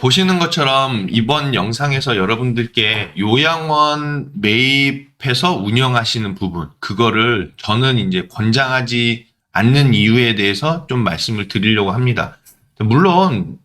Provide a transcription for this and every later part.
보시는 것처럼 이번 영상에서 여러분들께 요양원 매입해서 운영하시는 부분, 그거를 저는 이제 권장하지 않는 이유에 대해서 좀 말씀을 드리려고 합니다. 물론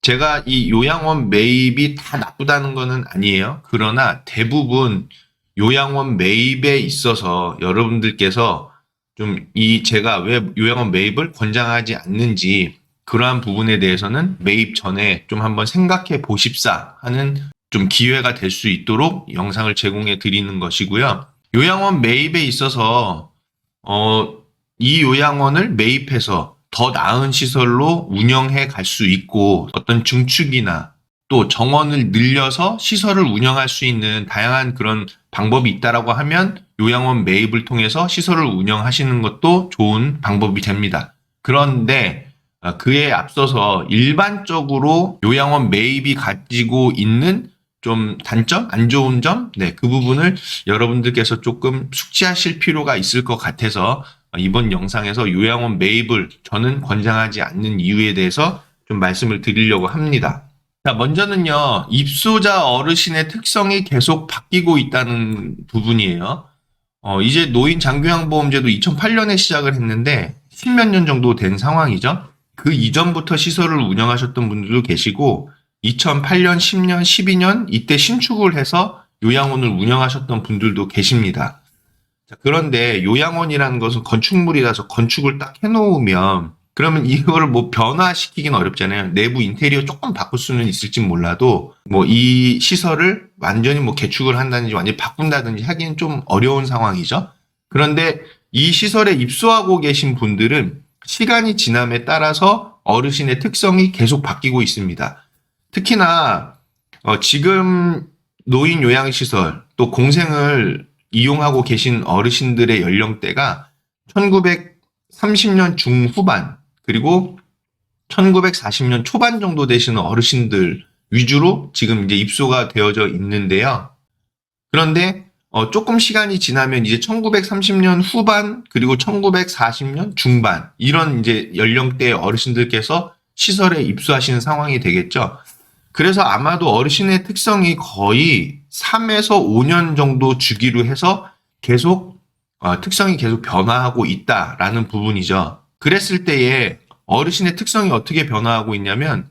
제가 이 요양원 매입이 다 나쁘다는 거는 아니에요. 그러나 대부분 요양원 매입에 있어서 여러분들께서 좀 제가 왜 요양원 매입을 권장하지 않는지 그러한 부분에 대해서는 매입 전에 좀 한번 생각해 보십사 하는 좀 기회가 될 수 있도록 영상을 제공해 드리는 것이고요. 요양원 매입에 있어서 이 요양원을 매입해서 더 나은 시설로 운영해 갈 수 있고 어떤 증축이나 또 정원을 늘려서 시설을 운영할 수 있는 다양한 그런 방법이 있다라고 하면 요양원 매입을 통해서 시설을 운영하시는 것도 좋은 방법이 됩니다. 그런데 그에 앞서서 일반적으로 요양원 매입이 가지고 있는 좀 단점, 안 좋은 점, 그 부분을 여러분들께서 조금 숙지하실 필요가 있을 것 같아서 이번 영상에서 요양원 매입을 저는 권장하지 않는 이유에 대해서 좀 말씀을 드리려고 합니다. 자, 먼저는요, 입소자 어르신의 특성이 계속 바뀌고 있다는 부분이에요. 이제 노인 장기요양보험제도 2008년에 시작을 했는데 10몇 년 정도 된 상황이죠. 그 이전부터 시설을 운영하셨던 분들도 계시고 2008년, 10년, 12년 이때 신축을 해서 요양원을 운영하셨던 분들도 계십니다. 자, 그런데 요양원이라는 것은 건축물이라서 건축을 딱 해놓으면 그러면 이거를 뭐 변화시키기는 어렵잖아요. 내부 인테리어 조금 바꿀 수는 있을지 몰라도 뭐 이 시설을 완전히 뭐 개축을 한다든지 완전히 바꾼다든지 하기는 좀 어려운 상황이죠. 그런데 이 시설에 입소하고 계신 분들은 시간이 지남에 따라서 어르신의 특성이 계속 바뀌고 있습니다. 특히나 지금 노인 요양시설 또 공생을 이용하고 계신 어르신들의 연령대가 1930년 중후반 그리고 1940년 초반 정도 되시는 어르신들 위주로 지금 이제 입소가 되어져 있는데요. 그런데 조금 시간이 지나면 이제 1930년 후반 그리고 1940년 중반 이런 이제 연령대의 어르신들께서 시설에 입소하시는 상황이 되겠죠. 그래서 아마도 어르신의 특성이 거의 3에서 5년 정도 주기로 해서 계속 특성이 계속 변화하고 있다라는 부분이죠. 그랬을 때에 어르신의 특성이 어떻게 변화하고 있냐면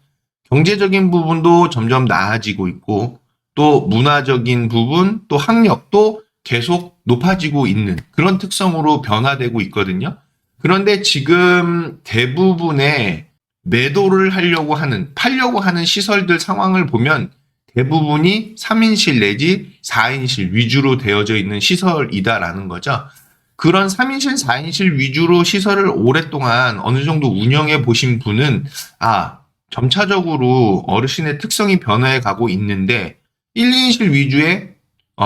경제적인 부분도 점점 나아지고 있고 또 문화적인 부분, 또 학력도 계속 높아지고 있는 그런 특성으로 변화되고 있거든요. 그런데 지금 대부분의 매도를 하려고 하는, 팔려고 하는 시설들 상황을 보면 대부분이 3인실 내지 4인실 위주로 되어져 있는 시설이다라는 거죠. 그런 3인실, 4인실 위주로 시설을 오랫동안 어느 정도 운영해 보신 분은 점차적으로 어르신의 특성이 변화해 가고 있는데 1, 2인실 위주의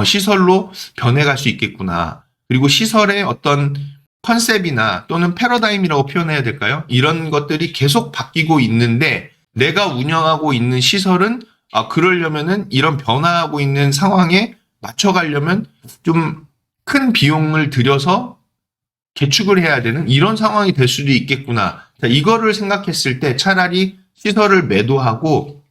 시설로 변해갈 수 있겠구나. 그리고 시설의 어떤 컨셉이나 또는 패러다임이라고 표현해야 될까요? 이런 것들이 계속 바뀌고 있는데 내가 운영하고 있는 시설은 그러려면은 이런 변화하고 있는 상황에 맞춰가려면 좀 큰 비용을 들여서 개축을 해야 되는 이런 상황이 될 수도 있겠구나. 자, 이거를 생각했을 때 차라리 시설을 매도하고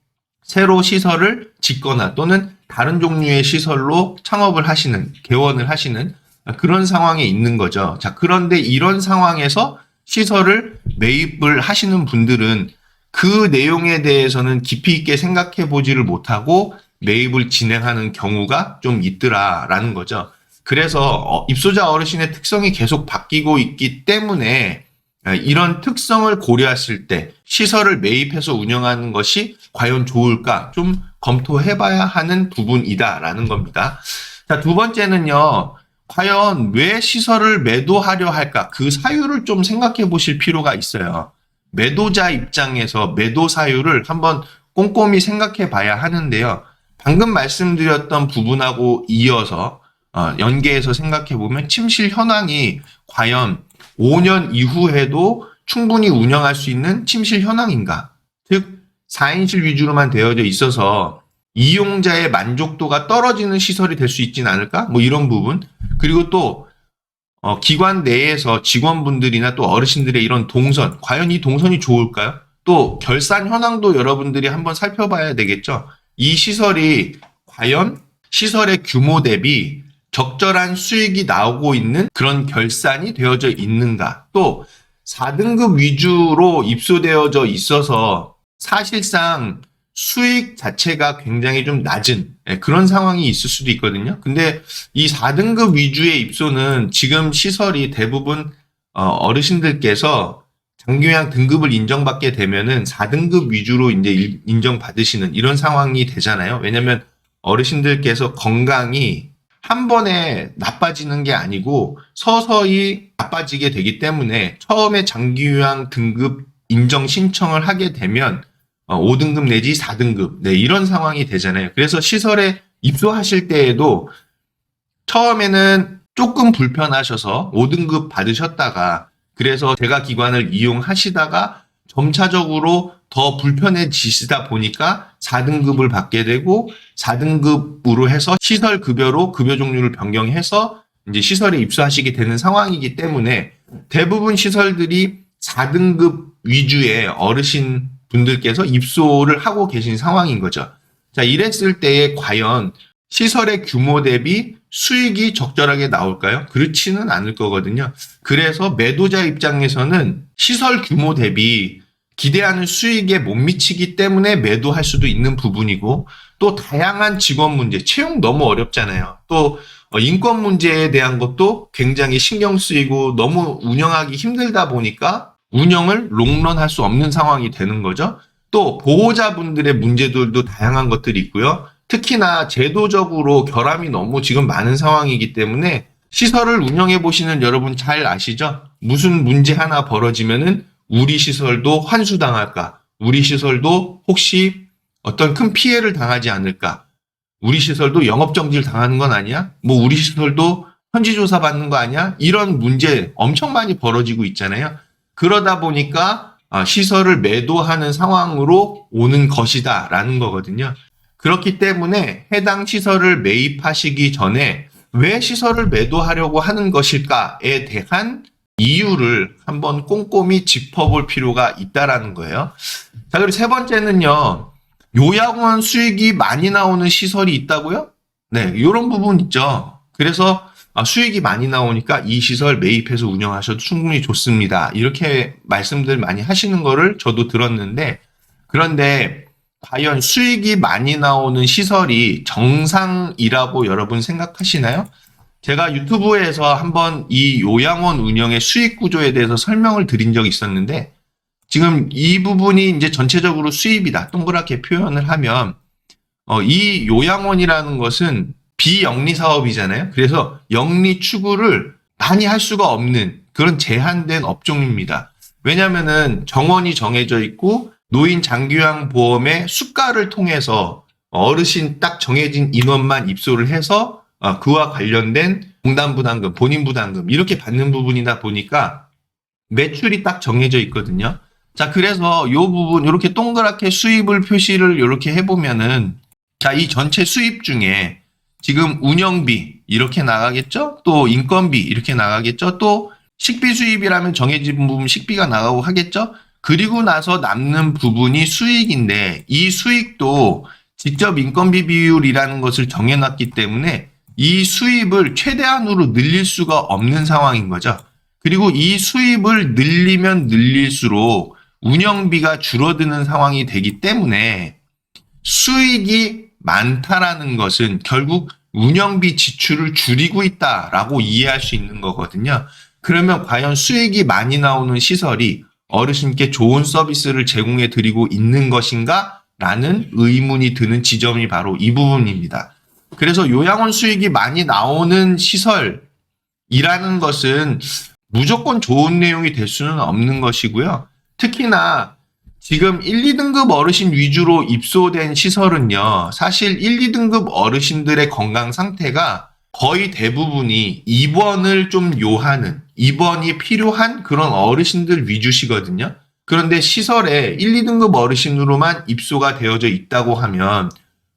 새로 시설을 짓거나 또는 다른 종류의 시설로 창업을 하시는, 개원을 하시는 그런 상황에 있는 거죠. 자, 그런데 이런 상황에서 시설을 매입을 하시는 분들은 그 내용에 대해서는 깊이 있게 생각해 보지를 못하고 매입을 진행하는 경우가 좀 있더라라는 거죠. 그래서 입소자 어르신의 특성이 계속 바뀌고 있기 때문에 이런 특성을 고려했을 때 시설을 매입해서 운영하는 것이 과연 좋을까 좀 검토해봐야 하는 부분이다라는 겁니다. 자, 두 번째는요. 과연 왜 시설을 매도하려 할까? 그 사유를 좀 생각해 보실 필요가 있어요. 매도자 입장에서 매도 사유를 한번 꼼꼼히 생각해 봐야 하는데요. 방금 말씀드렸던 부분하고 이어서 연계해서 생각해 보면 침실 현황이 과연 5년 이후에도 충분히 운영할 수 있는 침실 현황인가? 즉 4인실 위주로만 되어져 있어서 이용자의 만족도가 떨어지는 시설이 될 수 있지는 않을까? 뭐 이런 부분. 그리고 또 기관 내에서 직원분들이나 또 어르신들의 이런 동선, 과연 이 동선이 좋을까요? 또 결산 현황도 여러분들이 한번 살펴봐야 되겠죠. 이 시설이 과연 시설의 규모 대비 적절한 수익이 나오고 있는 그런 결산이 되어져 있는가. 또 4등급 위주로 입소되어져 있어서 사실상 수익 자체가 굉장히 좀 낮은 그런 상황이 있을 수도 있거든요. 근데 이 4등급 위주의 입소는 지금 시설이 대부분 어르신들께서 장기요양 등급을 인정받게 되면은 4등급 위주로 이제 인정받으시는 이런 상황이 되잖아요. 왜냐면 어르신들께서 건강이 한 번에 나빠지는 게 아니고 서서히 나빠지게 되기 때문에 처음에 장기요양 등급 인정 신청을 하게 되면 5등급 내지 4등급 네, 이런 상황이 되잖아요. 그래서 시설에 입소하실 때에도 처음에는 조금 불편하셔서 5등급 받으셨다가 그래서 제가 기관을 이용하시다가 점차적으로 더 불편해지시다 보니까 4등급을 받게 되고 4등급으로 해서 시설 급여로 급여 종류를 변경해서 이제 시설에 입소하시게 되는 상황이기 때문에 대부분 시설들이 4등급 위주의 어르신 분들께서 입소를 하고 계신 상황인 거죠. 자, 이랬을 때에 과연 시설의 규모 대비 수익이 적절하게 나올까요? 그렇지는 않을 거거든요. 그래서 매도자 입장에서는 시설 규모 대비 기대하는 수익에 못 미치기 때문에 매도할 수도 있는 부분이고 또 다양한 직원 문제, 채용 너무 어렵잖아요. 또 인권 문제에 대한 것도 굉장히 신경 쓰이고 너무 운영하기 힘들다 보니까 운영을 롱런할 수 없는 상황이 되는 거죠. 또 보호자분들의 문제들도 다양한 것들이 있고요. 특히나 제도적으로 결함이 너무 지금 많은 상황이기 때문에 시설을 운영해 보시는 여러분 잘 아시죠? 무슨 문제 하나 벌어지면은 우리 시설도 환수당할까? 우리 시설도 혹시 어떤 큰 피해를 당하지 않을까? 우리 시설도 영업정지를 당하는 건 아니야? 뭐 우리 시설도 현지조사 받는 거 아니야? 이런 문제 엄청 많이 벌어지고 있잖아요. 그러다 보니까 시설을 매도하는 상황으로 오는 것이다라는 거거든요. 그렇기 때문에 해당 시설을 매입하시기 전에 왜 시설을 매도하려고 하는 것일까에 대한 이유를 한번 꼼꼼히 짚어볼 필요가 있다라는 거예요. 자, 그리고 세 번째는요. 요양원 수익이 많이 나오는 시설이 있다고요? 네, 이런 부분 있죠. 그래서 수익이 많이 나오니까 이 시설 매입해서 운영하셔도 충분히 좋습니다. 이렇게 말씀들 많이 하시는 거를 저도 들었는데 그런데 과연 수익이 많이 나오는 시설이 정상이라고 여러분 생각하시나요? 제가 유튜브에서 한번 이 요양원 운영의 수익 구조에 대해서 설명을 드린 적이 있었는데 지금 이 부분이 이제 전체적으로 수입이다. 동그랗게 표현을 하면 이 요양원이라는 것은 비영리 사업이잖아요. 그래서 영리 추구를 많이 할 수가 없는 그런 제한된 업종입니다. 왜냐하면은 정원이 정해져 있고 노인 장기요양 보험의 수가를 통해서 어르신 딱 정해진 인원만 입소를 해서 그와 관련된 공단부담금, 본인부담금 이렇게 받는 부분이다 보니까 매출이 딱 정해져 있거든요. 자, 그래서 이 부분 이렇게 동그랗게 수입을 표시를 이렇게 해보면은 자, 이 전체 수입 중에 지금 운영비 이렇게 나가겠죠? 또 인건비 이렇게 나가겠죠? 또 식비 수입이라면 정해진 부분 식비가 나가고 하겠죠? 그리고 나서 남는 부분이 수익인데 이 수익도 직접 인건비 비율이라는 것을 정해놨기 때문에 이 수입을 최대한으로 늘릴 수가 없는 상황인 거죠. 그리고 이 수입을 늘리면 늘릴수록 운영비가 줄어드는 상황이 되기 때문에 수익이 많다라는 것은 결국 운영비 지출을 줄이고 있다라고 이해할 수 있는 거거든요. 그러면 과연 수익이 많이 나오는 시설이 어르신께 좋은 서비스를 제공해 드리고 있는 것인가? 라는 의문이 드는 지점이 바로 이 부분입니다. 그래서 요양원 수익이 많이 나오는 시설이라는 것은 무조건 좋은 내용이 될 수는 없는 것이고요. 특히나 지금 1, 2등급 어르신 위주로 입소된 시설은요. 사실 1, 2등급 어르신들의 건강 상태가 거의 대부분이 입원을 좀 요하는, 입원이 필요한 그런 어르신들 위주시거든요. 그런데 시설에 1, 2등급 어르신으로만 입소가 되어져 있다고 하면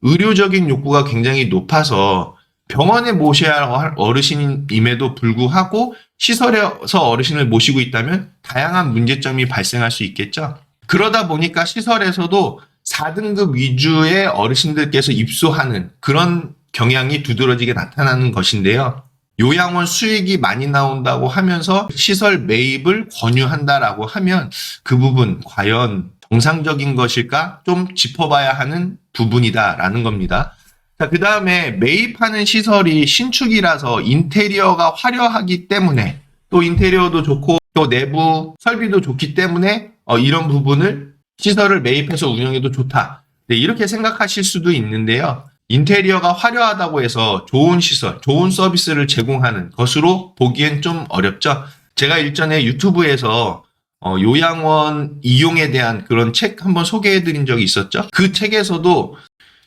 의료적인 욕구가 굉장히 높아서 병원에 모셔야 할 어르신임에도 불구하고 시설에서 어르신을 모시고 있다면 다양한 문제점이 발생할 수 있겠죠. 그러다 보니까 시설에서도 4등급 위주의 어르신들께서 입소하는 그런 경향이 두드러지게 나타나는 것인데요. 요양원 수익이 많이 나온다고 하면서 시설 매입을 권유한다라고 하면 그 부분 과연 정상적인 것일까? 좀 짚어봐야 하는 부분이다라는 겁니다. 자, 그 다음에 매입하는 시설이 신축이라서 인테리어가 화려하기 때문에 또 인테리어도 좋고 또 내부 설비도 좋기 때문에 이런 부분을 시설을 매입해서 운영해도 좋다. 네, 이렇게 생각하실 수도 있는데요. 인테리어가 화려하다고 해서 좋은 시설, 좋은 서비스를 제공하는 것으로 보기엔 좀 어렵죠. 제가 일전에 유튜브에서 요양원 이용에 대한 그런 책 한번 소개해드린 적이 있었죠. 그 책에서도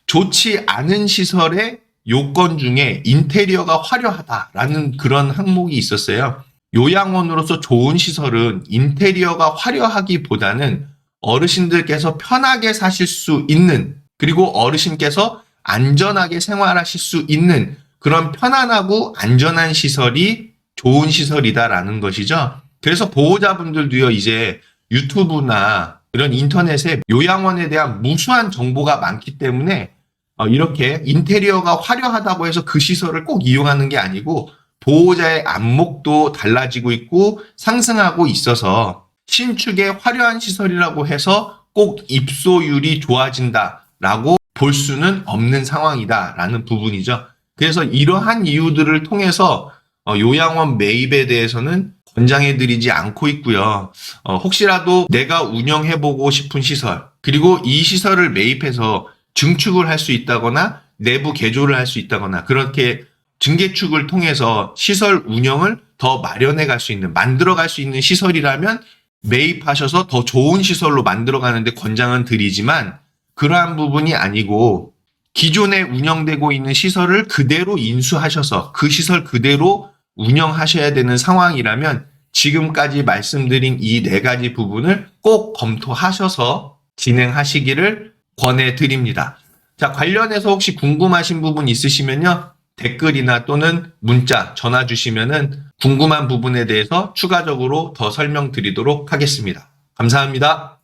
좋지 않은 시설의 요건 중에 인테리어가 화려하다라는 그런 항목이 있었어요. 요양원으로서 좋은 시설은 인테리어가 화려하기보다는 어르신들께서 편하게 사실 수 있는, 그리고 어르신께서 안전하게 생활하실 수 있는 그런 편안하고 안전한 시설이 좋은 시설이다라는 것이죠. 그래서 보호자분들도요, 이제 유튜브나 이런 인터넷에 요양원에 대한 무수한 정보가 많기 때문에 이렇게 인테리어가 화려하다고 해서 그 시설을 꼭 이용하는 게 아니고 보호자의 안목도 달라지고 있고 상승하고 있어서 신축의 화려한 시설이라고 해서 꼭 입소율이 좋아진다라고 볼 수는 없는 상황이다라는 부분이죠. 그래서 이러한 이유들을 통해서 요양원 매입에 대해서는 권장해드리지 않고 있고요. 혹시라도 내가 운영해보고 싶은 시설, 그리고 이 시설을 매입해서 증축을 할 수 있다거나 내부 개조를 할 수 있다거나 그렇게 증개축을 통해서 시설 운영을 더 마련해 갈 수 있는, 만들어 갈 수 있는 시설이라면 매입하셔서 더 좋은 시설로 만들어 가는데 권장은 드리지만 그러한 부분이 아니고 기존에 운영되고 있는 시설을 그대로 인수하셔서 그 시설 그대로 운영하셔야 되는 상황이라면 지금까지 말씀드린 이 4가지 부분을 꼭 검토하셔서 진행하시기를 권해드립니다. 자, 관련해서 혹시 궁금하신 부분 있으시면요. 댓글이나 또는 문자, 전화 주시면은 궁금한 부분에 대해서 추가적으로 더 설명드리도록 하겠습니다. 감사합니다.